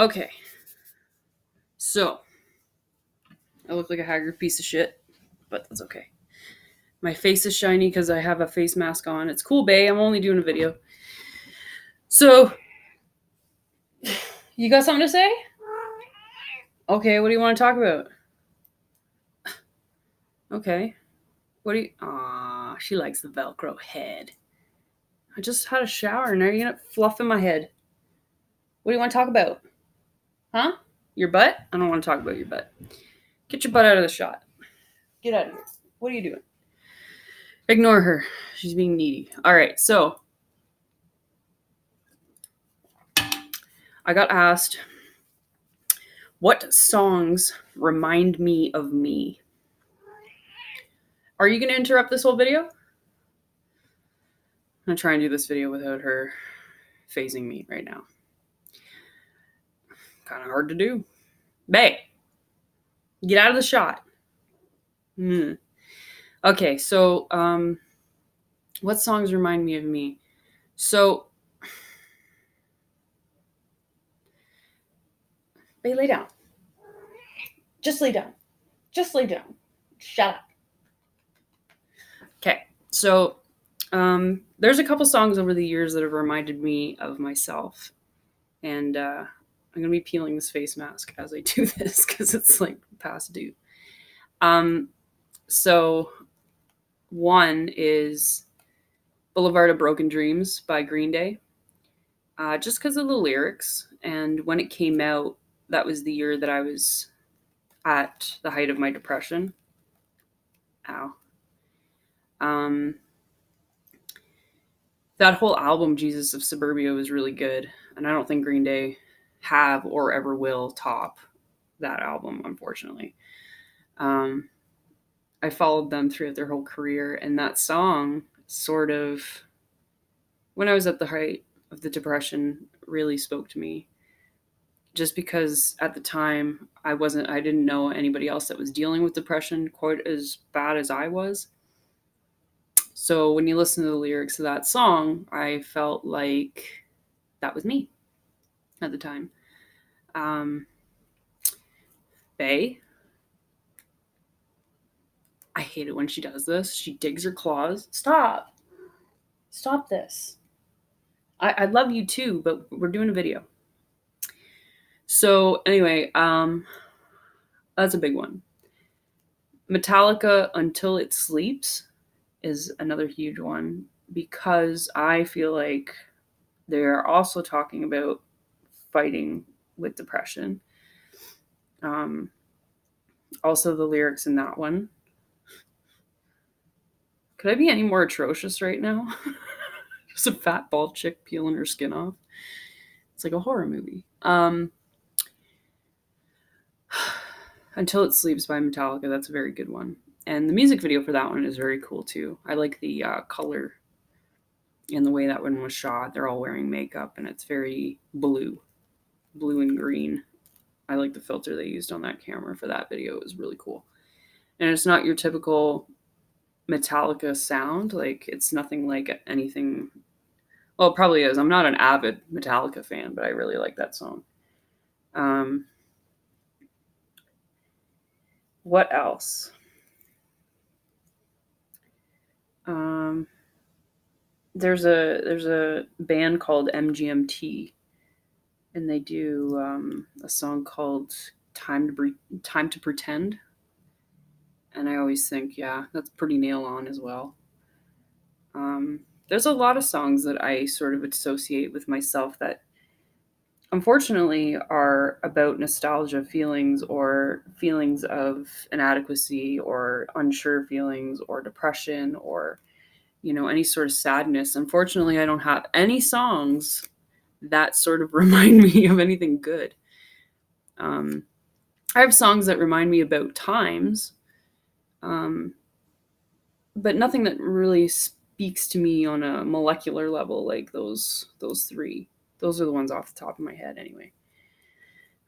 Okay, so I look like a haggard piece of shit, but that's okay. My face is shiny because I have a face mask on. It's cool, bae. I'm only doing a video. So, you got something to say? Okay, what do you want to talk about? Okay. What do you. Aw, she likes the Velcro head. I just had a shower. Now you're going to fluff in my head. What do you want to talk about? Huh? Your butt? I don't want to talk about your butt. Get your butt out of the shot. Get out of here. What are you doing? Ignore her. She's being needy. All right, so I got asked, what songs remind me of me? Are you going to interrupt this whole video? I'm going to try and do this video without her phasing me right now. Kind of hard to do. Bae, get out of the shot. Okay, so what songs remind me of me? So, Bae, lay down. Just lay down. Just lay down. Shut up. Okay, so there's a couple songs over the years that have reminded me of myself. And I'm going to be peeling this face mask as I do this because it's like past due. So one is Boulevard of Broken Dreams by Green Day. Just because of the lyrics. And when it came out, that was the year that I was at the height of my depression. Ow. That whole album, Jesus of Suburbia, was really good. And I don't think Green Day have or ever will top that album, unfortunately. I followed them throughout their whole career, and that song sort of, when I was at the height of the depression, really spoke to me. Just because at the time I didn't know anybody else that was dealing with depression quite as bad as I was. So when you listen to the lyrics of that song, I felt like that was me at the time. Bae, I hate it when she does this. She digs her claws. Stop. Stop this. I love you too, but we're doing a video. So anyway, that's a big one. Metallica Until It Sleeps is another huge one because I feel like they're also talking about fighting with depression. Also, the lyrics in that one. Could I be any more atrocious right now? Just a fat bald chick peeling her skin off. It's like a horror movie. Until It Sleeps by Metallica, that's a very good one. And the music video for that one is very cool too. I like the color and the way that one was shot. They're all wearing makeup and it's very blue and green. I like the filter they used on that camera for that video. It was really cool. And it's not your typical Metallica sound. Like, it's nothing like anything. Well, it probably is. I'm not an avid Metallica fan, but I really like that song. What else? There's a band called MGMT, and they do a song called Time to Pretend. And I always think, yeah, that's pretty nail on as well. There's a lot of songs that I sort of associate with myself that unfortunately are about nostalgia feelings or feelings of inadequacy or unsure feelings or depression or, any sort of sadness. Unfortunately, I don't have any songs that sort of remind me of anything good. I have songs that remind me about times, but nothing that really speaks to me on a molecular level like those three. Those are the ones off the top of my head, anyway.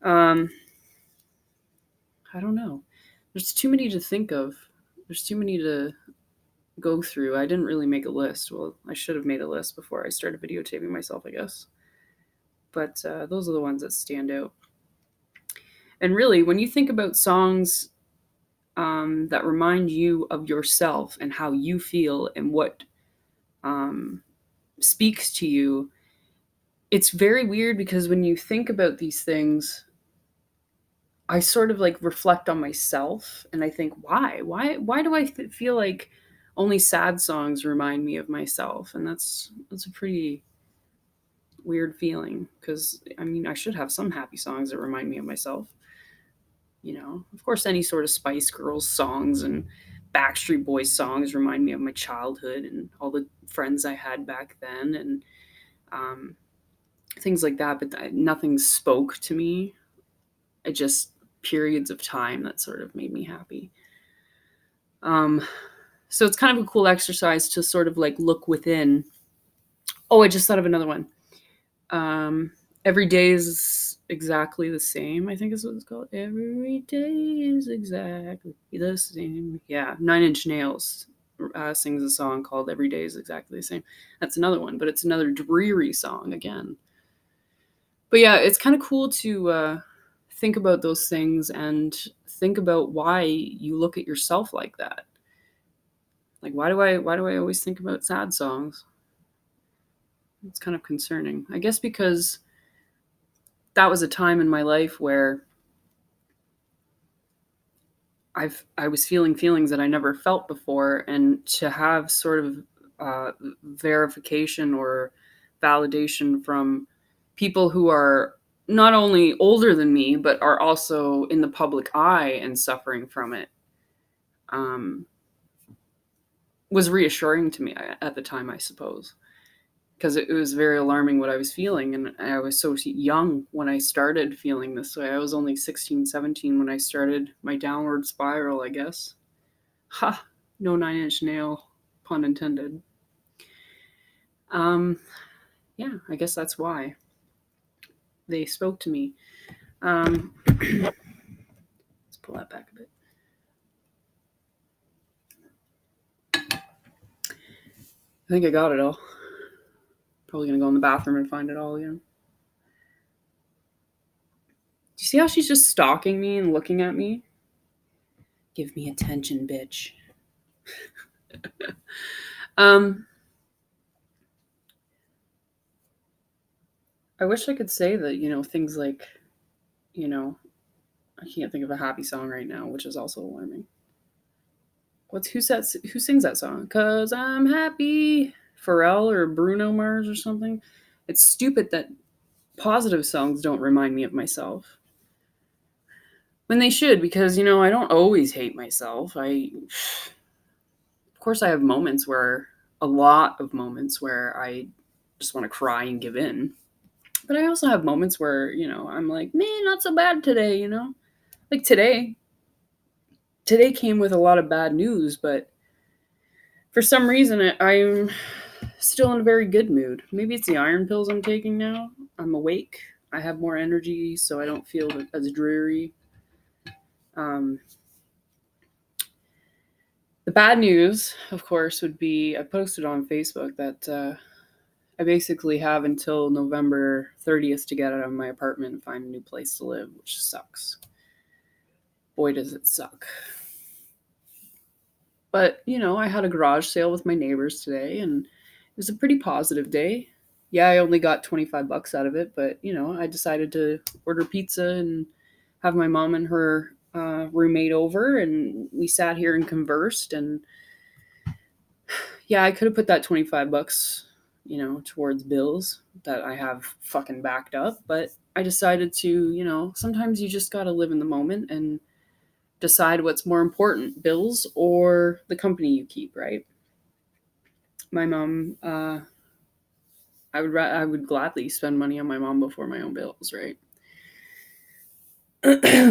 I don't know. There's too many to think of. There's too many to go through. I didn't really make a list. Well, I should have made a list before I started videotaping myself, I guess. But those are the ones that stand out. And really, when you think about songs that remind you of yourself and how you feel and what um, speaks to you, it's very weird because when you think about these things, I sort of like reflect on myself and I think, why do I feel like only sad songs remind me of myself? And that's a pretty weird feeling because I mean, I should have some happy songs that remind me of myself. Of course, any sort of Spice Girls songs and Backstreet Boys songs remind me of my childhood and all the friends I had back then and um, things like that. But nothing spoke to me. It just periods of time that sort of made me happy. Um, so it's kind of a cool exercise to sort of like look within. Oh, I just thought of another one. Every day is exactly the same, I think is what it's called. Every day is exactly the same. Yeah, Nine Inch Nails sings a song called Every Day is Exactly the Same. That's another one, but it's another dreary song again. But yeah, it's kind of cool to think about those things and think about why you look at yourself like that. Like why do I always think about sad songs? It's kind of concerning. I guess because that was a time in my life where I was feeling feelings that I never felt before, and to have sort of verification or validation from people who are not only older than me but are also in the public eye and suffering from it um, was reassuring to me at the time, I suppose, because it was very alarming what I was feeling. And I was so young when I started feeling this way. I was only 16, 17 when I started my downward spiral, I guess. Ha! No Nine Inch Nail, pun intended. Um, yeah, I guess that's why they spoke to me. Let's pull that back a bit. I think I got it all. Probably gonna go in the bathroom and find it all again. Do you see how she's just stalking me and looking at me? Give me attention, bitch. um, I wish I could say that, things like, you know, I can't think of a happy song right now, which is also alarming. Who sings that song? 'Cause I'm happy. Pharrell or Bruno Mars or something. It's stupid that positive songs don't remind me of myself. When they should, because I don't always hate myself. Of course I have moments where a lot of moments where I just want to cry and give in. But I also have moments where, I'm like, man, not so bad today. Like today. Today came with a lot of bad news, but for some reason I'm still in a very good mood. Maybe it's the iron pills I'm taking now. I'm awake. I have more energy, so I don't feel as dreary. Um, the bad news, of course, would be I posted on Facebook that I basically have until November 30th to get out of my apartment and find a new place to live, which sucks. Boy, does it suck. But, I had a garage sale with my neighbors today, and it was a pretty positive day. Yeah, I only got $25 out of it, but, I decided to order pizza and have my mom and her roommate over, and we sat here and conversed. And yeah, I could have put that $25, towards bills that I have fucking backed up, but I decided to, sometimes you just got to live in the moment and decide what's more important, bills or the company you keep, right? My mom, I would gladly spend money on my mom before my own bills, right?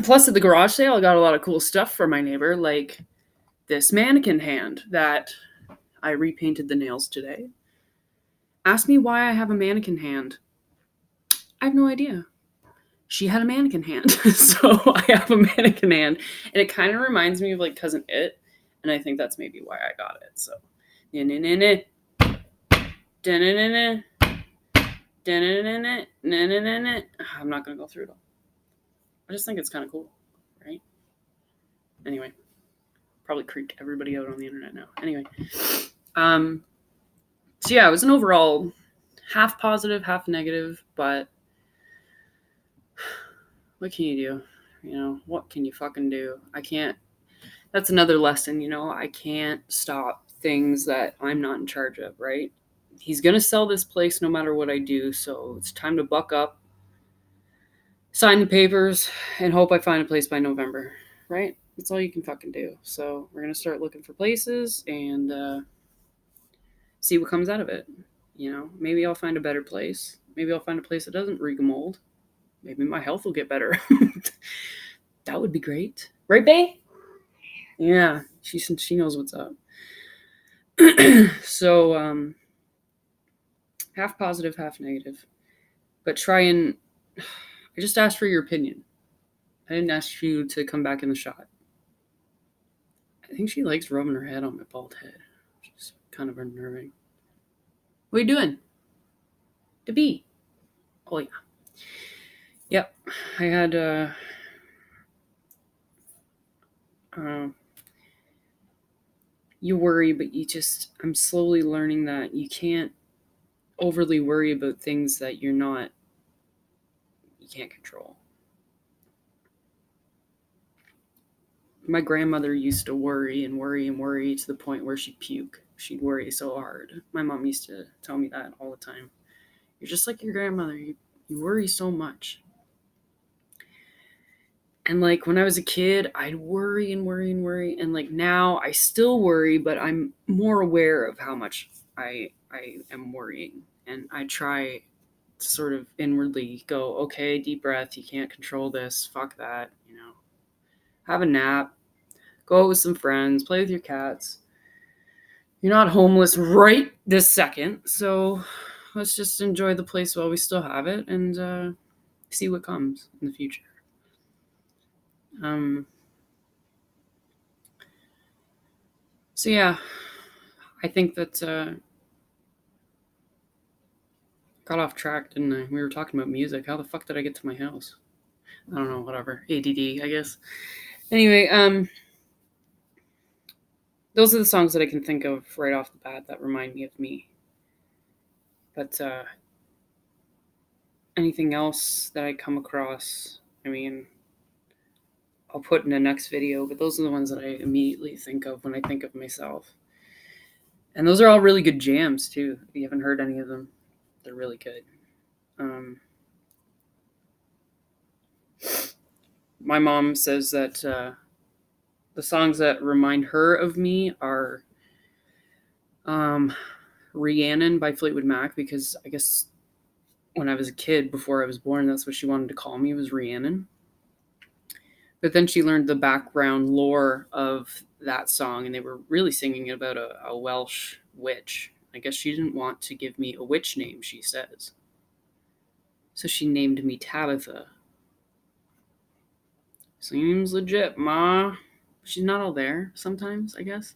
Plus, at the garage sale, I got a lot of cool stuff for my neighbor, like this mannequin hand that I repainted the nails today. Ask me why I have a mannequin hand. I have no idea. She had a mannequin hand, so I have a mannequin hand, and it kind of reminds me of like Cousin It, and I think that's maybe why I got it. So, I'm not going to go through it all. I just think it's kind of cool, right? Anyway, probably creeped everybody out on the internet now. Anyway, so yeah, it was an overall half positive, half negative, but what can you do? What can you fucking do? I can't. That's another lesson, I can't stop things that I'm not in charge of, right? He's going to sell this place no matter what I do, so it's time to buck up, sign the papers, and hope I find a place by November, right? That's all you can fucking do. So we're going to start looking for places and see what comes out of it. Maybe I'll find a better place. Maybe I'll find a place that doesn't reek of mold. Maybe my health will get better. That would be great. Right, Bae? Yeah, she knows what's up. So, half positive, half negative. But I just asked for your opinion. I didn't ask you to come back in the shot. I think she likes rubbing her head on my bald head. She's kind of unnerving. What are you doing? To be. Oh, yeah. Yep. I had, you worry, but I'm slowly learning that you can't overly worry about things that you can't control. My grandmother used to worry and worry and worry to the point where she'd puke. She'd worry so hard. My mom used to tell me that all the time. You're just like your grandmother. You worry so much. And like when I was a kid, I'd worry and worry and worry. And like now I still worry, but I'm more aware of how much I am worrying. And I try to sort of inwardly go, okay, deep breath. You can't control this. Fuck that. Have a nap. Go out with some friends. Play with your cats. You're not homeless right this second. So let's just enjoy the place while we still have it and see what comes in the future. So yeah, I think that got off track, didn't I? We were talking about music. How the fuck did I get to my house? I don't know, whatever. ADD, I guess. Anyway, those are the songs that I can think of right off the bat that remind me of me. But anything else that I come across, I'll put in the next video, but those are the ones that I immediately think of when I think of myself. And those are all really good jams, too. If you haven't heard any of them, they're really good. My mom says that the songs that remind her of me are Rhiannon by Fleetwood Mac, because I guess when I was a kid, before I was born, that's what she wanted to call me, was Rhiannon. But then she learned the background lore of that song, and they were really singing about a Welsh witch. I guess she didn't want to give me a witch name, she says. So she named me Tabitha. Seems legit, Ma. She's not all there sometimes, I guess.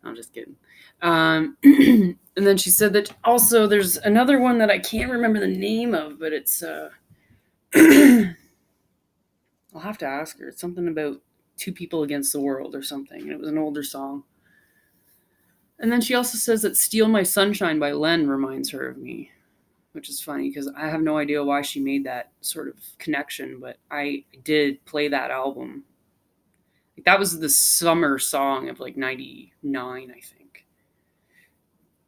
I'm just kidding. And then she said that also there's another one that I can't remember the name of, but it's I'll have to ask her. It's something about two people against the world or something. And it was an older song. And then she also says that Steal My Sunshine by Len reminds her of me, which is funny because I have no idea why she made that sort of connection, but I did play that album. Like, that was the summer song of like 99, I think.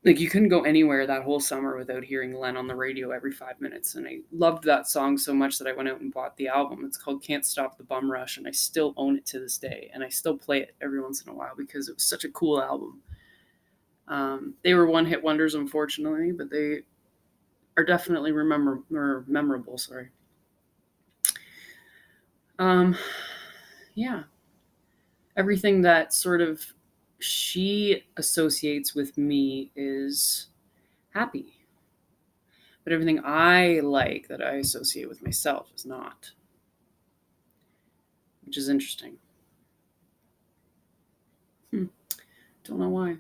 Like, you couldn't go anywhere that whole summer without hearing Len on the radio every 5 minutes. And I loved that song so much that I went out and bought the album. It's called Can't Stop the Bum Rush, and I still own it to this day. And I still play it every once in a while because it was such a cool album. They were one-hit wonders, unfortunately, but they are definitely memorable. Sorry. Yeah. Everything that sort of she associates with me is happy. But everything I like that I associate with myself is not. Which is interesting. Don't know why.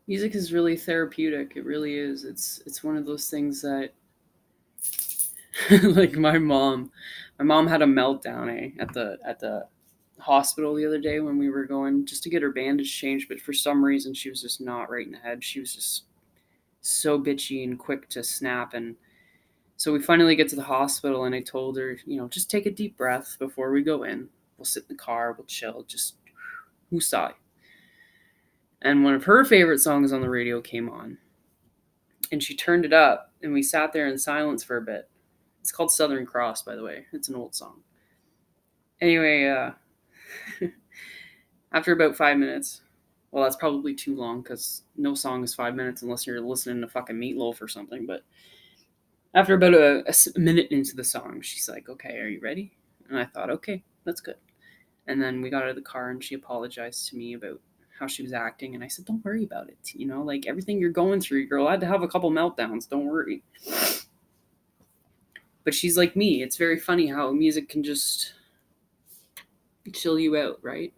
Music is really therapeutic. It really is. It's one of those things that like my mom had a meltdown at the hospital the other day when we were going just to get her bandage changed, but for some reason she was just not right in the head. She was just so bitchy and quick to snap. And so we finally get to the hospital and I told her, just take a deep breath before we go in. We'll sit in the car, we'll chill, just woosah. And one of her favorite songs on the radio came on. And she turned it up and we sat there in silence for a bit. It's called Southern Cross, by the way. It's an old song. Anyway, after about 5 minutes, well, that's probably too long because no song is 5 minutes unless you're listening to fucking Meatloaf or something. But after about a minute into the song, she's like, "Okay, are you ready?" And I thought, "Okay, that's good." And then we got out of the car and she apologized to me about how she was acting. And I said, "Don't worry about it. Like everything you're going through, you're allowed to have a couple meltdowns. Don't worry." But she's like me. It's very funny how music can just chill you out, right?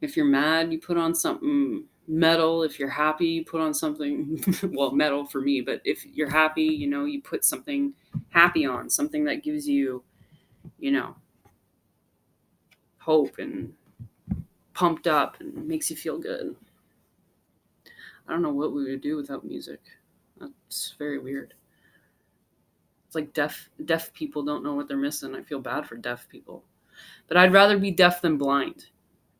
If you're mad, you put on something metal. If you're happy, you put on something, well, metal for me. But if you're happy, you put something happy on, something that gives you, you know, hope and pumped up and makes you feel good. I don't know what we would do without music. That's very weird. It's like deaf people don't know what they're missing. I feel bad for deaf people. But I'd rather be deaf than blind,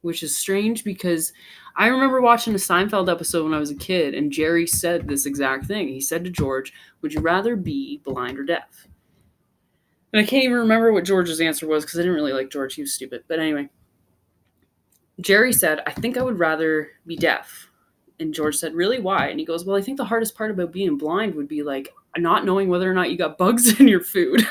which is strange because I remember watching a Seinfeld episode when I was a kid, and Jerry said this exact thing. He said to George, "Would you rather be blind or deaf?" And I can't even remember what George's answer was because I didn't really like George. He was stupid. But anyway, Jerry said, "I think I would rather be deaf." And George said, "Really? Why?" And he goes, "Well, I think the hardest part about being blind would be like not knowing whether or not you got bugs in your food."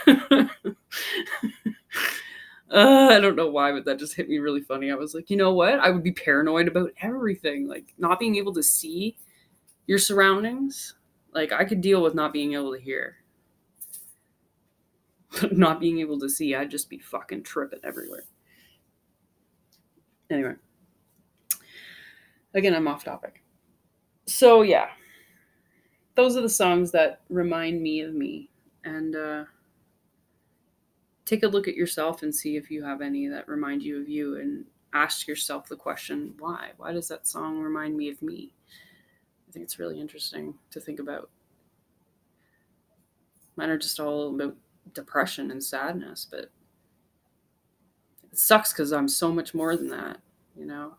I don't know why, but that just hit me really funny. I was like, you know what? I would be paranoid about everything, like not being able to see your surroundings. Like I could deal with not being able to hear, but not being able to see, I'd just be fucking tripping everywhere. Anyway, again, I'm off topic. So yeah, those are the songs that remind me of me, and take a look at yourself and see if you have any that remind you of you, and ask yourself the question, why? Why does that song remind me of me? I think it's really interesting to think about. Mine are just all about depression and sadness, but it sucks because I'm so much more than that.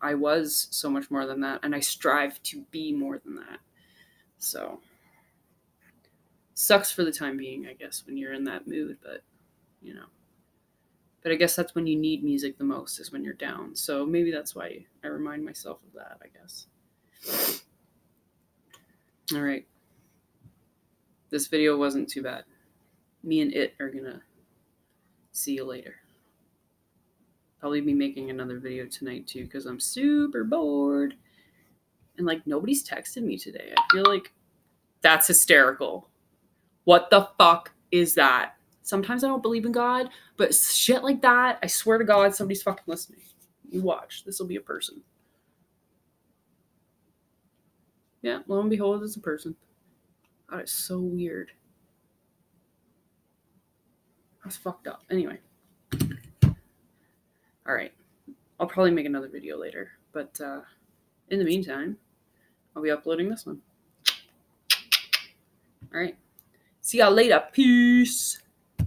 I was so much more than that, and I strive to be more than that. So, sucks for the time being, I guess, when you're in that mood, but, you know. But I guess that's when you need music the most, is when you're down. So maybe that's why I remind myself of that, I guess. All right. This video wasn't too bad. Me and it are going to see you later. Probably be making another video tonight too because I'm super bored. And like nobody's texted me today. I feel like that's hysterical. What the fuck is that? Sometimes I don't believe in God, but shit like that, I swear to God, somebody's fucking listening. You watch. This will be a person. Yeah, lo and behold, it's a person. God, it's so weird. That's fucked up. Anyway. Alright. I'll probably make another video later. But in the meantime, I'll be uploading this one. Alright. See y'all later. Peace.